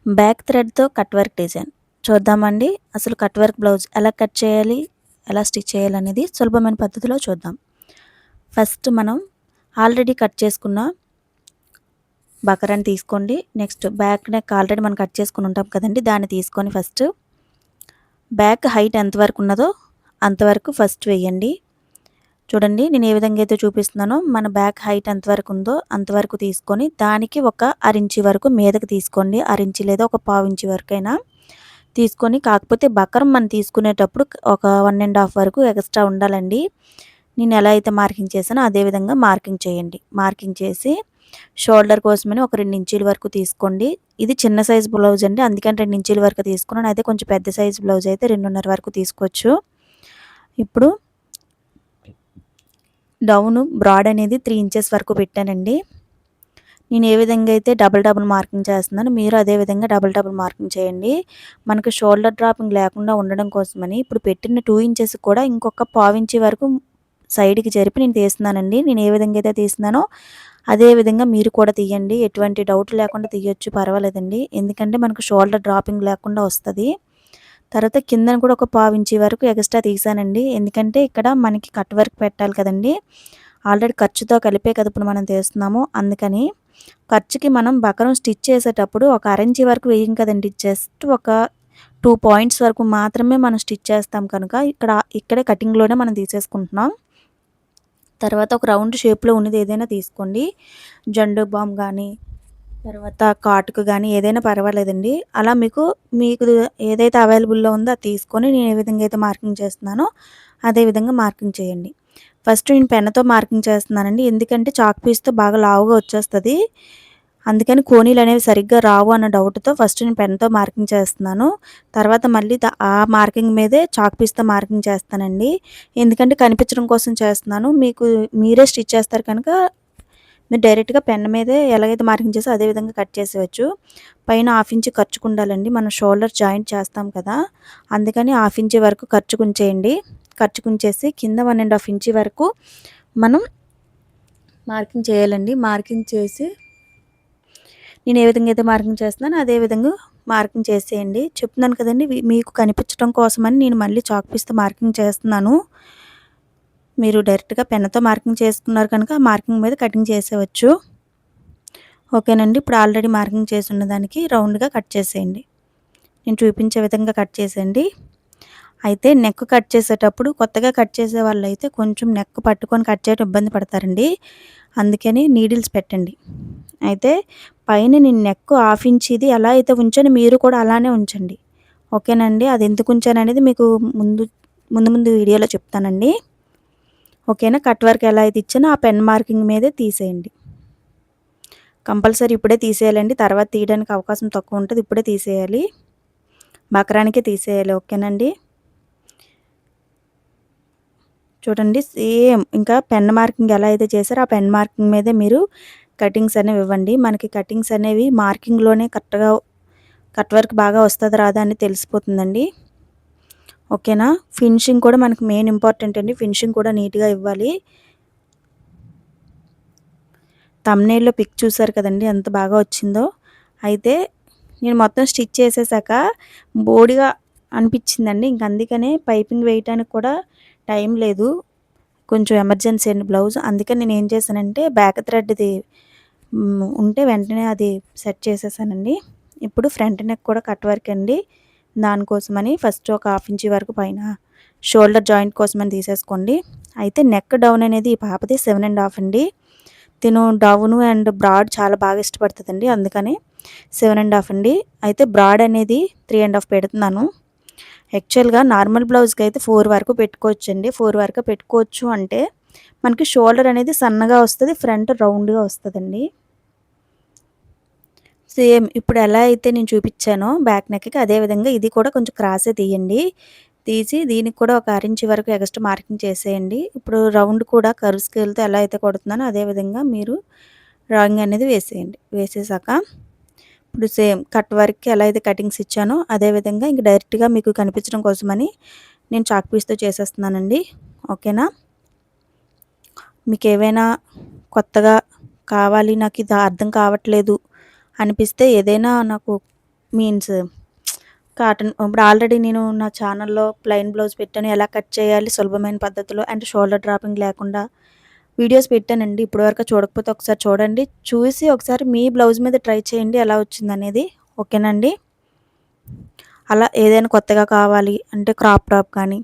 Back థ్రెడ్‌తో cut work design చూద్దామండి. అసలు కట్ వర్క్ బ్లౌజ్ ఎలా కట్ చేయాలి? ఎలా స్టిచ్ చేయాలనేది సులభమైన పద్ధతిలో చూద్దాం. ఫస్ట్ మనం ఆల్రెడీ కట్ చేసుకున్న బకరాన్ని తీసుకోండి. నెక్స్ట్ బ్యాక్ నెక్ ఆల్రెడీ మనం కట్ చేసుకొని ఉంటాం కదండీ! దాన్ని తీసుకొని ఫస్ట్ బ్యాక్ హైట్ ఎంత వరకు ఉన్నదో అంతవరకు ఫస్ట్ వేయండి. చూడండి నేను ఏ విధంగా అయితే చూపిస్తున్నానో మన బ్యాక్ హైట్ ఎంతవరకు ఉందో అంతవరకు తీసుకొని దానికి ఒక అరించి వరకు మీదకి తీసుకోండి. అరించి లేదా ఒక పావించి వరకైనా తీసుకొని, కాకపోతే బకరం మనం తీసుకునేటప్పుడు ఒక 1 ½ వరకు ఎక్స్ట్రా ఉండాలండి. నేను ఎలా అయితే మార్కింగ్ చేశానో అదే విధంగా మార్కింగ్ చేయండి. మార్కింగ్ చేసి షోల్డర్ కోసమని ఒక 2 ఇంచీల వరకు తీసుకోండి. ఇది చిన్న సైజ్ బ్లౌజ్ అండి, అందుకని 2 ఇంచీల వరకు తీసుకున్నాను. అదే కొంచెం పెద్ద సైజ్ బ్లౌజ్ అయితే 2.5 వరకు తీసుకోవచ్చు. ఇప్పుడు డౌను బ్రాడ్ అనేది 3 ఇంచెస్ వరకు పెట్టానండి. నేను ఏ విధంగా అయితే డబుల్ మార్కింగ్ చేస్తున్నానో మీరు అదే విధంగా డబుల్ మార్కింగ్ చేయండి. మనకు షోల్డర్ డ్రాపింగ్ లేకుండా ఉండడం కోసమని ఇప్పుడు పెట్టిన 2 ఇంచెస్ కూడా ఇంకొక పావించి వరకు సైడ్‌కి జరిపి నేను తీస్తున్నానండి. నేను ఏ విధంగా అయితే తీస్తున్నానో అదే విధంగా మీరు కూడా తీయండి. ఎటువంటి డౌట్ లేకుండా తీయొచ్చు, పర్వాలేదండి. ఎందుకంటే మనకు షోల్డర్ డ్రాపింగ్ లేకుండా వస్తది. తర్వాత కిందన కూడా ఒక పావించి వరకు ఎక్స్ట్రా తీసానండి. ఎందుకంటే ఇక్కడ మనకి కట్ వర్క్ పెట్టాలి కదండీ! ఆల్రెడీ ఖర్చుతో కలిపే కదా ఇప్పుడు మనం తీస్తున్నాము. అందుకని ఖర్చుకి మనం బకరం స్టిచ్ చేసేటప్పుడు ఒక అరించి వరకు వేయం కదండీ! జస్ట్ ఒక 2 పాయింట్స్ వరకు మాత్రమే మనం స్టిచ్ చేస్తాం కనుక ఇక్కడే కటింగ్‌లోనే మనం తీసేసుకుంటున్నాం. తర్వాత ఒక రౌండ్ షేప్‌లో ఉన్నది ఏదైనా తీసుకోండి. జండు బామ్ గానీ, తర్వాత కాటుక గానీ ఏదైనా పర్వాలేదండి. అలా మీకు ఏదైతే అవైలబుల్‌లో ఉందో అది తీసుకొని నేను ఏ విధంగా అయితే మార్కింగ్ చేస్తున్నానో అదే విధంగా మార్కింగ్ చేయండి. ఫస్ట్ నేను పెన్నుతో మార్కింగ్ చేస్తున్నానండి. ఎందుకంటే చాక్ పీస్‌తో బాగా లావుగా వచ్చేస్తది. అందుకని కోనీలనేవి సరిగ్గా రావు అన్న డౌట్‌తో ఫస్ట్ నేను పెన్‌తో మార్కింగ్ చేస్తున్నాను. తర్వాత మళ్ళీ ఆ మార్కింగ్ మీదే చాక్ పీస్‌తో మార్కింగ్ చేస్తానండి. ఎందుకంటే కనిపించడం కోసం చేస్తున్నాను. మీరే స్టిచ్ చేస్తారు కనుక మీరు డైరెక్ట్‌గా పెన్ మీదే ఎలాగైతే మార్కింగ్ చేసారో అదే విధంగా కట్ చేసేయొచ్చు. పైన 1/2 ఇంచ్ ఖర్చుకుండాలండి. మనం షోల్డర్ జాయింట్ చేస్తాం కదా! అందుకని 1/2 ఇంచ్ వరకు ఖర్చుకుంచేయండి. ఖర్చుకుంచేసి కింద 1 ½ ఇంచ్ వరకు మనం మార్కింగ్ చేయాలండి. మార్కింగ్ చేసి నేను ఏ విధంగా అయితే మార్కింగ్ చేస్తున్నానో అదే విధంగా మార్కింగ్ చేసేయండి. చెప్తున్నాను కదండీ! మీకు కనిపించడం కోసమని నేను మళ్ళీ చాక్ పీస్‌తో మార్కింగ్ చేస్తున్నాను. మీరు డైరెక్ట్‌గా పెన్నుతో మార్కింగ్ చేసుకున్నారు కనుక ఆ మార్కింగ్ మీద కటింగ్ చేసేయవచ్చు. ఓకేనండి. ఇప్పుడు ఆల్రెడీ మార్కింగ్ చేసున్న దానికి రౌండ్‌గా కట్ చేసేయండి. నేను చూపించే విధంగా కట్ చేసేయండి. అయితే నెక్ కట్ చేసేటప్పుడు కొత్తగా కట్ చేసేవాళ్ళైతే కొంచెం నెక్ పట్టుకొని కట్ చేయడం ఇబ్బంది పడతారండి. అందుకని నీడిల్స్ పెట్టండి. అయితే పైన నేను నెక్ 1/2 ఇంచిది ఎలా అయితే ఉంచానో మీరు కూడా అలానే ఉంచండి. ఓకేనండి. అది ఎందుకు ఉంచాననేది మీకు ముందు ముందు వీడియోలో చెప్తానండి. ఓకేనా. కట్ వర్క్ ఎలా అయితే ఇచ్చానో ఆ పెన్ మార్కింగ్ మీదే తీసేయండి. కంపల్సరీ ఇప్పుడే తీసేయాలండి. తర్వాత తీయడానికి అవకాశం తక్కువ ఉంటది. ఇప్పుడే తీసేయాలి. బకరానికే తీసేయాలి. ఓకేనండి. చూడండి సేమ్ ఇంకా పెన్ మార్కింగ్ ఎలా అయితే చేసారో ఆ పెన్ మార్కింగ్ మీదే మీరు కటింగ్స్ అనేవి ఇవ్వండి. మనకి కటింగ్స్ అనేవి మార్కింగ్‌లోనే కరెక్ట్‌గా కట్ వర్క్ బాగా వస్తదా రాదా అని తెలిసిపోతుందండి. ఓకేనా. ఫినిషింగ్ కూడా మనకు మెయిన్ ఇంపార్టెంట్ అండి. ఫినిషింగ్ కూడా నీట్‌గా ఇవ్వాలి. థంబ్‌నెయిల్‌లో పిక్ చూసారు కదండీ ఎంత బాగా వచ్చిందో. అయితే నేను మొత్తం స్టిచ్ చేసేసాక బోడిగా అనిపించిందండి. ఇంక అందుకనే పైపింగ్ వేయటానికి కూడా టైం లేదు. కొంచెం ఎమర్జెన్సీ అండి బ్లౌజ్. అందుకని నేనేం చేశానంటే బ్యాక్ థ్రెడ్‌ది ఉంటే వెంటనే అది సెట్ చేసేసానండి. ఇప్పుడు ఫ్రంట్ నెక్ కూడా కట్ వర్క్ అండి. దానికోసమని ఫస్ట్ ఒక 1/2 ఇంచ్ వరకు పైన షోల్డర్ జాయింట్ కోసమని తీసేసుకోండి. అయితే నెక్ డౌన్ అనేది ఈ పాపది 7 ½ అండి. తిను డౌను అండ్ బ్రాడ్ చాలా బాగా ఇష్టపడుతదండి. అందుకని 7 ½ అండి. అయితే బ్రాడ్ అనేది 3 ½ పెడుతున్నాను. యాక్చువల్‌గా నార్మల్ బ్లౌజ్‌కి అయితే 4 వరకు పెట్టుకోవచ్చండి. 4 వరకు పెట్టుకోవచ్చు అంటే మనకి షోల్డర్ అనేది సన్నగా వస్తది. ఫ్రంట్ రౌండ్‌గా వస్తదండి. సేమ్ ఇప్పుడు ఎలా అయితే నేను చూపిచ్చానో బ్యాక్ నెక్‌కి అదే విధంగా ఇది కూడా కొంచెం క్రాసే తీయండి. తీసి దీనికి కూడా ఒక 1/2 ఇంచ్ వరకు ఎక్స్ట్రా మార్కింగ్ చేసేయండి. ఇప్పుడు రౌండ్ కూడా కర్వ్ స్కేల్‌తో ఎలా అయితే కొడుతున్నానో అదే విధంగా మీరు డ్రాయింగ్ అనేది వేసేయండి. వేసేసాక ఇప్పుడు సేమ్ కట్ వర్క్‌కి ఎలా అయితే కటింగ్స్ ఇచ్చానో అదే విధంగా ఇంక డైరెక్ట్‌గా మీకు కనిపించడం కోసమని నేను చాక్ పీస్‌తో చేసేస్తున్నానండి. ఓకేనా. మీకేవైనా కొత్తగా కావాలి, నాకిది అర్థం కావట్లేదు అనిపిస్తే ఏదైనా నాకు మీన్స్ కాటన్. ఇప్పుడు ఆల్రెడీ నేను నా ఛానల్లో ప్లెయిన్ బ్లౌజ్ పెట్టాను, ఎలా కట్ చేయాలి సులభమైన పద్ధతిలో అండ్ షోల్డర్ డ్రాపింగ్ లేకుండా వీడియోస్ పెట్టానండి. ఇప్పటివరకు చూడకపోతే ఒకసారి చూడండి, చూసి ఒకసారి మీ బ్లౌజ్ మీద ట్రై చేయండి ఎలా వచ్చిందనేది. ఓకేనండి. అలా ఏదైనా కొత్తగా కావాలి అంటే క్రాప్ టాప్ కానీ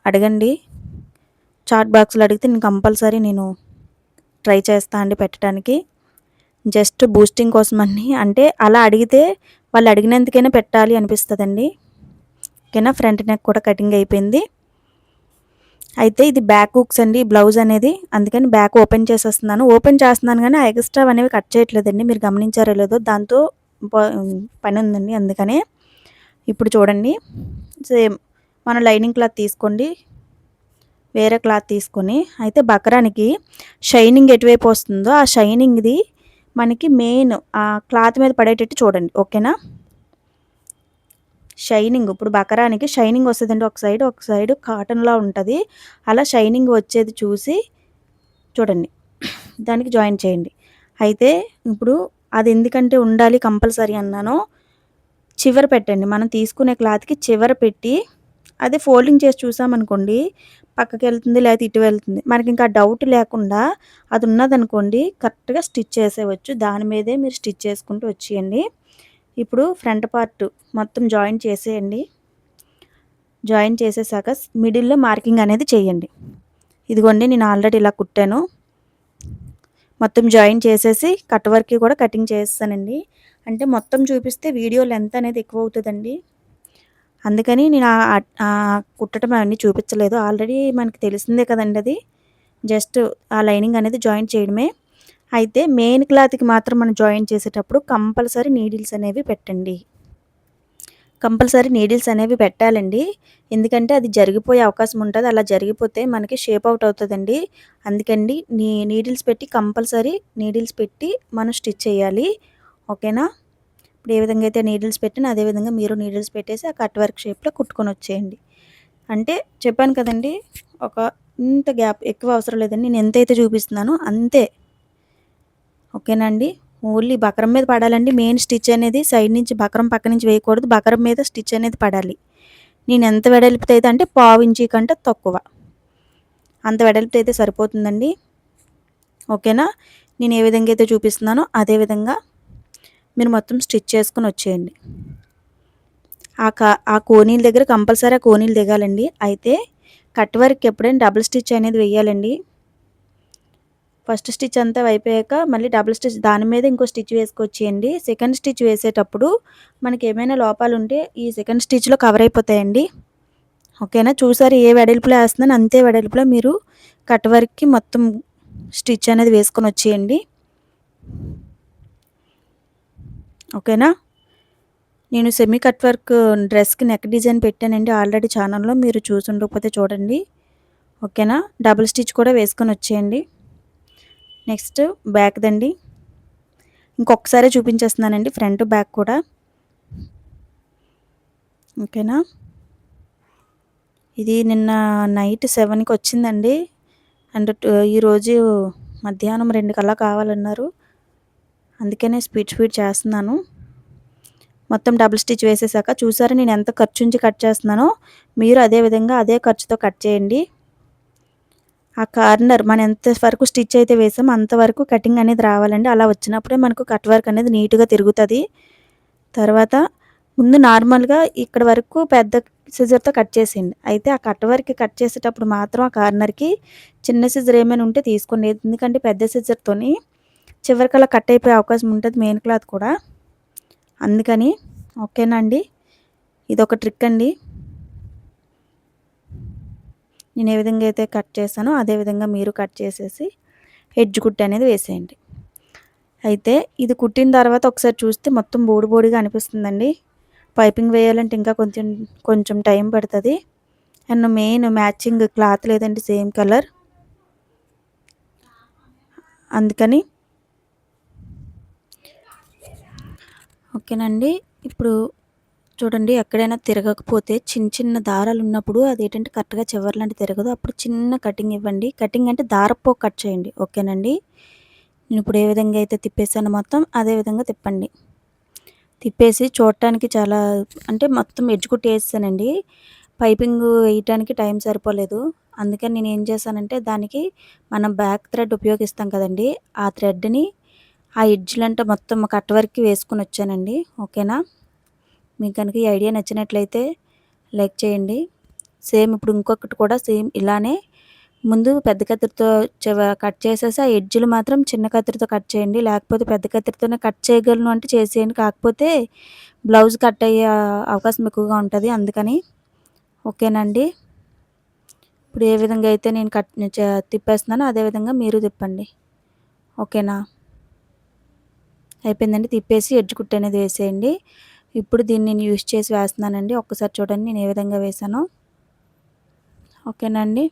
అడగండి, చాట్ బాక్స్లో అడిగితే నేను కంపల్సరీ ట్రై చేస్తా అండి పెట్టడానికి. జస్ట్ బూస్టింగ్ కోసమని, అంటే అలా అడిగితే వాళ్ళు అడిగినందుకైనా పెట్టాలి అనిపిస్తుందండి. ఓకేనా. ఫ్రంట్ నెక్ కూడా కటింగ్ అయిపోయింది. అయితే ఇది బ్యాక్ హుక్స్ అండి బ్లౌజ్ అనేది, అందుకని బ్యాక్ ఓపెన్ చేస్తున్నాను కానీ ఆ ఎక్స్ట్రా అనేవి కట్ చేయట్లేదండి. మీరు గమనించారో లేదో, దాంతో పని ఉందండి అందుకనే. ఇప్పుడు చూడండి, సేమ్ మనం లైనింగ్ క్లాత్ తీసుకోండి, వేరే క్లాత్ తీసుకొని అయితే బకరానికి షైనింగ్ ఎటువైపు వస్తుందో ఆ షైనింగ్ది మనకి మెయిన్ ఆ క్లాత్ మీద పడేటట్టు చూడండి. ఓకేనా. షైనింగ్ ఇప్పుడు బకరానికి షైనింగ్ వస్తుందండి, ఒక సైడ్ కాటన్లా ఉంటుంది. అలా షైనింగ్ వచ్చేది చూసి చూడండి, దానికి జాయిన్ చేయండి. అయితే ఇప్పుడు అది ఎందుకంటే ఉండాలి కంపల్సరీ అన్నానో, చివర పెట్టండి. మనం తీసుకునే క్లాత్కి చివర పెట్టి అదే ఫోల్డింగ్ చేసి చూసామనుకోండి పక్కకి వెళ్తుంది, లేకపోతే ఇటు వెళ్తుంది. మనకి ఇంకా డౌట్ లేకుండా అది ఉన్నదనుకోండి కరెక్ట్గా స్టిచ్ చేసేయచ్చు. దాని మీదే మీరు స్టిచ్ చేసుకుంటూ వచ్చేయండి. ఇప్పుడు ఫ్రంట్ పార్ట్ మొత్తం జాయిన్ చేసేయండి. జాయిన్ చేసేసాక మిడిల్లో మార్కింగ్ అనేది చేయండి. ఇదిగోండి నేను ఆల్రెడీ ఇలా కుట్టాను. మొత్తం జాయిన్ చేసేసి కట్ వర్క్కి కూడా కటింగ్ చేస్తానండి. అంటే మొత్తం చూపిస్తే వీడియో లెంత్ అనేది ఎక్కువ అవుతుందండి, అందుకని నేను కుట్టడం అవన్నీ చూపించలేదు. ఆల్రెడీ మనకి తెలిసిందే కదండి, అది జస్ట్ ఆ లైనింగ్ అనేది జాయిన్ చేయడమే. అయితే మెయిన్ క్లాత్కి మాత్రం మనం జాయిన్ చేసేటప్పుడు కంపల్సరీ నీడిల్స్ అనేవి పెట్టండి. కంపల్సరీ నీడిల్స్ అనేవి పెట్టాలండి, ఎందుకంటే అది జరిగిపోయే అవకాశం ఉంటుంది. అలా జరిగిపోతే మనకి షేప్ అవుట్ అవుతుందండి. అందుకండి నీడిల్స్ పెట్టి కంపల్సరీ నీడిల్స్ పెట్టి మనం స్టిచ్ చేయాలి. ఓకేనా. ఇప్పుడు ఏ విధంగా అయితే నీడిల్స్ పెట్టినా అదేవిధంగా మీరు నీడిల్స్ పెట్టేసి ఆ కట్ వర్క్ షేప్లో కుట్టుకొని వచ్చేయండి. అంటే చెప్పాను కదండి, ఒక ఇంత గ్యాప్ ఎక్కువ అవసరం లేదండి, నేను ఎంతైతే చూపిస్తున్నానో అంతే. ఓకేనండి. ఓన్లీ బకరం మీద పడాలండి మెయిన్ స్టిచ్ అనేది, సైడ్ నుంచి బకరం పక్క నుంచి వేయకూడదు, బకరం మీద స్టిచ్ అనేది పడాలి. నేను ఎంత వెడల్పుతో అయితే అంటే 1/2 ఇంచీ కంటే తక్కువ, అంత వెడల్పుతో అయితే సరిపోతుందండి. ఓకేనా. నేను ఏ విధంగా అయితే చూపిస్తున్నానో అదే విధంగా మీరు మొత్తం స్టిచ్ చేసుకుని వచ్చేయండి. ఆ కోనీల దగ్గర కంపల్సరీ ఆ కోనీలు దిగాలండి. అయితే కట్ వర్క్ ఎప్పుడైనా డబుల్ స్టిచ్ అనేది వేయాలండి. ఫస్ట్ స్టిచ్ అంతా అయిపోయాక మళ్ళీ డబుల్ స్టిచ్ దాని మీద ఇంకో స్టిచ్ వేసుకొచ్చేయండి. సెకండ్ స్టిచ్ వేసేటప్పుడు మనకి ఏమైనా లోపాలు ఉంటే ఈ సెకండ్ స్టిచ్లో కవర్ అయిపోతాయండి. ఓకేనా. చూసారు ఏ వెడల్పులో వేస్తున్నాను అంతే వెడల్పులో మీరు కట్ వర్క్కి మొత్తం స్టిచ్ అనేది వేసుకొని వచ్చేయండి. ఓకేనా. నేను సెమీ కట్ వర్క్ డ్రెస్కి నెక్ డిజైన్ పెట్టానండి ఆల్రెడీ ఛానల్లో, మీరు చూసి ఉండకపోతే చూడండి. ఓకేనా. డబుల్ స్టిచ్ కూడా వేసుకొని వచ్చేయండి. నెక్స్ట్ బ్యాక్ దండి, ఇంకొకసారి చూపించేస్తున్నానండి ఫ్రంట్ బ్యాక్ కూడా. ఓకేనా. ఇది నిన్న నైట్ 7కి వచ్చిందండి, అండ్ ఈరోజు మధ్యాహ్నం 2 కల్లా కావాలన్నారు, అందుకనే స్పీడ్ చేస్తున్నాను. మొత్తం డబుల్ స్టిచ్ వేసేసాక చూసారా నేను ఎంత ఖర్చు ఉంచి కట్ చేస్తున్నానో, మీరు అదే విధంగా అదే ఖర్చుతో కట్ చేయండి. ఆ కార్నర్ మనం ఎంత వరకు స్టిచ్ అయితే వేసామో అంతవరకు కటింగ్ అనేది రావాలండి. అలా వచ్చినప్పుడే మనకు కట్ వర్క్ అనేది నీట్గా తిరుగుతుంది. తర్వాత ముందు నార్మల్గా ఇక్కడ వరకు పెద్ద సిజర్తో కట్ చేసేయండి. అయితే ఆ కట్ వర్క్ కట్ చేసేటప్పుడు మాత్రం ఆ కార్నర్కి చిన్న సిజర్ ఏమైనా ఉంటే తీసుకోండి, ఎందుకంటే పెద్ద సిజర్తోని చివరికల్లా కట్ అయిపోయే అవకాశం ఉంటుంది మెయిన్ క్లాత్ కూడా, అందుకని. ఓకేనా అండి. ఇదొక ట్రిక్ అండి. నేను ఏ విధంగా అయితే కట్ చేశానో అదే విధంగా మీరు కట్ చేసేసి ఎడ్జ్ కుట్టు అనేది వేసేయండి. అయితే ఇది కుట్టిన తర్వాత ఒకసారి చూస్తే మొత్తం బోడి బోడిగా అనిపిస్తుందండి. పైపింగ్ వేయాలంటే ఇంకా కొంచెం టైం పడుతుంది. అండ్ మెయిన్ మ్యాచింగ్ క్లాత్ లేదండి సేమ్ కలర్, అందుకని. ఓకేనండి. ఇప్పుడు చూడండి, ఎక్కడైనా తిరగకపోతే చిన్న దారాలు ఉన్నప్పుడు అదేంటంటే కరెక్ట్గా చివర్లాంటి తిరగదు, అప్పుడు చిన్న కటింగ్ ఇవ్వండి. కటింగ్ అంటే దారపు కట్ చేయండి. ఓకేనండి. నేను ఇప్పుడు ఏ విధంగా అయితే తిప్పేసానో మొత్తం అదే విధంగా తిప్పండి. తిప్పేసి చూడటానికి చాలా అంటే మొత్తం ఎడ్జ్ కుట్టు వేసేసానండి. పైపింగ్ వేయటానికి టైం సరిపోలేదు. అందుకని నేనేం చేశానంటే దానికి మనం బ్యాక్ థ్రెడ్ ఉపయోగిస్తాం కదండీ! ఆ థ్రెడ్‌ని ఆ ఎడ్జ్‌లంట మొత్తం కట్ వరకి వేసుకొనొచ్చానండి. ఓకేనా? మీకు గనుక ఈ ఐడియా నచ్చినట్లయితే లైక్ చేయండి. సేమ్ ఇప్పుడు ఇంకొకటి కూడా సేమ్ ఇలానే ముందు పెద్ద కత్తిరితో కట్ చేసేసి ఆ ఎడ్జ్‌లు మాత్రం చిన్న కత్తిరితో కట్ చేయండి. లేకపోతే పెద్ద కత్తిరితోనే కట్ చేయగలను అంటే చేసేయండి. కాకపోతే బ్లౌజ్ కట్ అయ్యే అవకాశం ఎక్కువగా ఉంటది. అందుకని. ఓకేనా అండి? ఇప్పుడు ఏ విధంగా అయితే నేను తిప్పేస్తున్నానో అదే విధంగా మీరు తిప్పండి. ఓకేనా? అయిపోయిందండి. తిప్పేసి ఎడ్జ్ కుట్టు అనేది వేసేయండి. ఇప్పుడు దీన్ని నేను యూజ్ చేసి వేస్తున్నానండి. ఒక్కసారి చూడండి నేను ఏ విధంగా వేశానో. ఓకేనా అండి?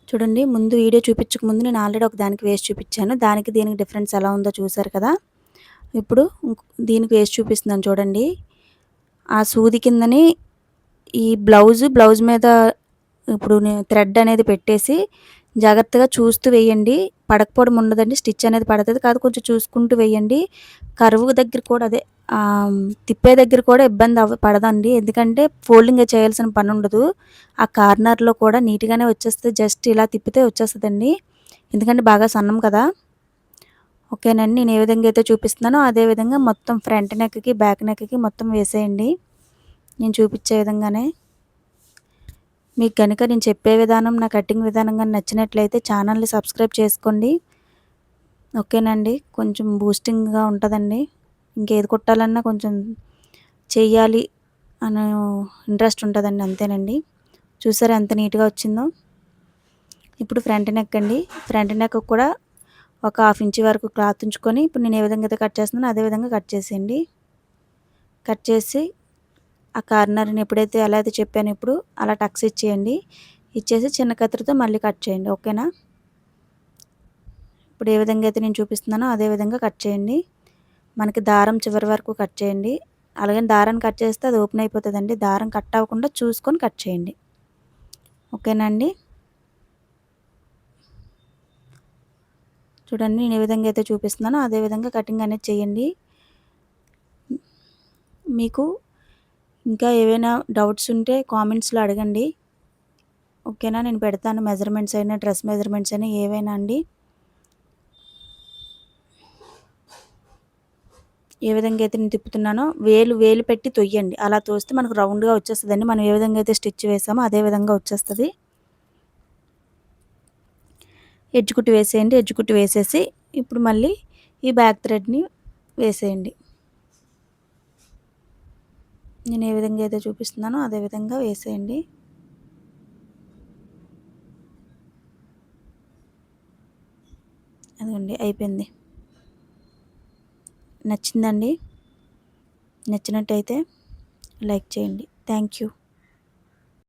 చూడండి ముందు వీడియో చూపించక ముందు నేను ఆల్రెడీ ఒక దానికి వేసి చూపించాను. దానికి దీనికి డిఫరెన్స్ ఎలా ఉందో చూసారు కదా! ఇప్పుడు దీనికి వేసి చూపిస్తున్నాను చూడండి. ఆ సూది కిందని ఈ బ్లౌజ్ మీద ఇప్పుడు థ్రెడ్ అనేది పెట్టేసి జాగ్రత్తగా చూస్తూ వేయండి. పడకపోవడం ఉండదండి. స్టిచ్ అనేది పడతది. కాదు కొంచెం చూసుకుంటూ వేయండి. కరువు దగ్గర కూడా అదే తిప్పే దగ్గర కూడా ఇబ్బంది పడదండి. ఎందుకంటే ఫోల్డింగ్ చేయాల్సిన పని ఉండదు. ఆ కార్నర్‌లో కూడా నీట్‌గానే వచ్చేస్తది. జస్ట్ ఇలా తిప్పితే వచ్చేస్తదండి. ఎందుకంటే బాగా సన్నం కదా! ఓకేనండి. నేను ఏ విధంగా అయితే చూపిస్తున్నానో అదే విధంగా మొత్తం ఫ్రంట్ నెక్‌కి, బ్యాక్ నెక్‌కి మొత్తం వేసేయండి. నేను చూపించే విధంగానే. మీకు గనుక నేను చెప్పే విధానం, నా కటింగ్ విధానం గాని నచ్చినట్లయితే ఛానల్‌ని సబ్స్క్రైబ్ చేసుకోండి. ఓకేనండి. కొంచెం బూస్టింగ్‌గా ఉంటదండి. ఇంకేది కుట్టాలన్నా కొంచెం చెయ్యాలి అనే ఇంట్రెస్ట్ ఉంటదండి. అంతేనండి. చూసారా ఎంత నీట్‌గా వచ్చిందో? ఇప్పుడు ఫ్రంట్ నెక్ అండి. ఫ్రంట్ నెక్‌కి కూడా ఒక హాఫ్ ఇంచ్ వరకు క్లాత్ ఉంచుకొని ఇప్పుడు నేను ఏ విధంగా అయితే కట్ చేస్తున్నానో అదే విధంగా కట్ చేసేయండి. కట్ చేసి ఆ కార్నర్‌ని ఎప్పుడైతే ఎలా అయితే చెప్పానో ఇప్పుడు అలా టక్స్ ఇచ్చేయండి. ఇచ్చేసి చిన్న కత్తెరతో మళ్ళీ కట్ చేయండి. ఓకేనా? ఇప్పుడు ఏ విధంగా అయితే నేను చూపిస్తున్నానో అదే విధంగా కట్ చేయండి. మనకి దారం చివరి వరకు కట్ చేయండి. అలాగని దారాన్ని కట్ చేస్తే అది ఓపెన్ అయిపోతదండి. దారం కట్ అవ్వకుండా చూసుకొని కట్ చేయండి. ఓకేనా అండి? చూడండి నేను ఏ విధంగా అయితే చూపిస్తున్నానో అదే విధంగా కటింగ్ అనేది చేయండి. మీకు ఇంకా ఏవైనా డౌట్స్ ఉంటే కామెంట్స్‌లో అడగండి. ఓకేనా? నేను పెడతాను మెజర్‌మెంట్స్ అయినా, డ్రెస్ మెజర్‌మెంట్స్ అయినా ఏవైనా అండి. ఏ విధంగా అయితే నేను తిప్పుతున్నానో వేలు పెట్టి తొయ్యండి. అలా తోస్తే మనకు రౌండ్‌గా వచ్చేస్తదండి. మనం ఏ విధంగా అయితే స్టిచ్ వేసామో అదే విధంగా వచ్చేస్తది. ఎడ్జ్ కుట్టు వేసేయండి. ఎడ్జ్ కుట్టు వేసేసి ఇప్పుడు మళ్ళీ ఈ బ్యాక్ థ్రెడ్‌ని వేసేయండి. నేను ఏ విధంగా అయితే చూపిస్తున్నానో అదే విధంగా వేసేయండి. అదిగోండి అయిపోయింది. నచ్చిందండి? నచ్చినట్టయితే లైక్ చేయండి. Thank you.